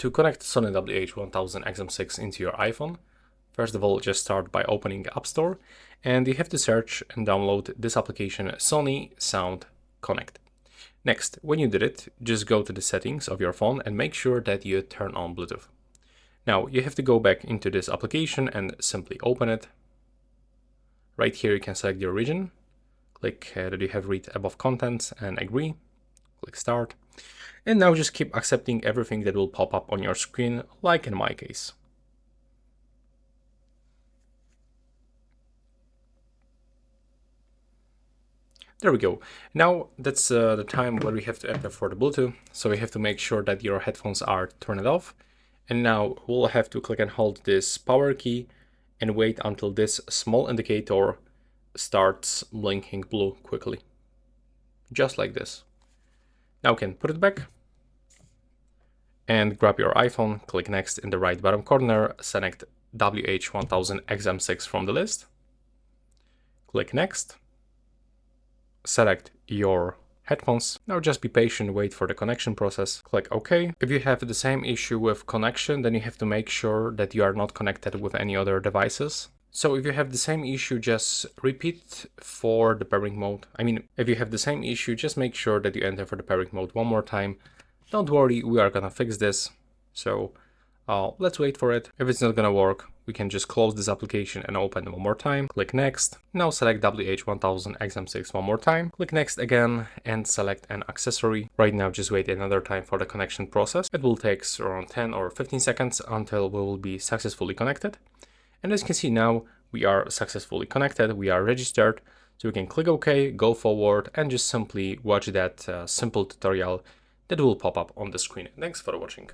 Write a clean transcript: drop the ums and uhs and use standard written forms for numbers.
To connect Sony WH-1000XM6 into your iPhone, first of all, just start by opening App Store, and you have to search and download this application, Sony Sound Connect. Next, when you did it, just go to the settings of your phone and make sure that you turn on Bluetooth. Now, you have to go back into this application and simply open it. Right here, you can select your region, click that you have read above contents and agree, click Start. And now just keep accepting everything that will pop up on your screen, like in my case. There we go. Now that's the time where we have to enter for the Bluetooth. So we have to make sure that your headphones are turned off. And now we'll have to click and hold this power key and wait until this small indicator starts blinking blue quickly. Just like this. Now you can put it back and grab your iPhone, click next in the right bottom corner, select WH-1000XM6 from the list, click next, select your headphones. Now just be patient, wait for the connection process, click OK. If you have the same issue with connection, then you have to make sure that you are not connected with any other devices. So if you have the same issue, just repeat for the pairing mode. If you have the same issue, just make sure that you enter for the pairing mode one more time. Don't worry, we are gonna fix this. So let's wait for it. If it's not gonna work, we can just close this application and open it one more time. Click next. Now select WH-1000XM6 one more time. Click next again and select an accessory. Right now, just wait another time for the connection process. It will take around 10 or 15 seconds until we will be successfully connected. And as you can see now, we are successfully connected, we are registered, so we can click OK, go forward, and just simply watch that simple tutorial that will pop up on the screen. Thanks for watching.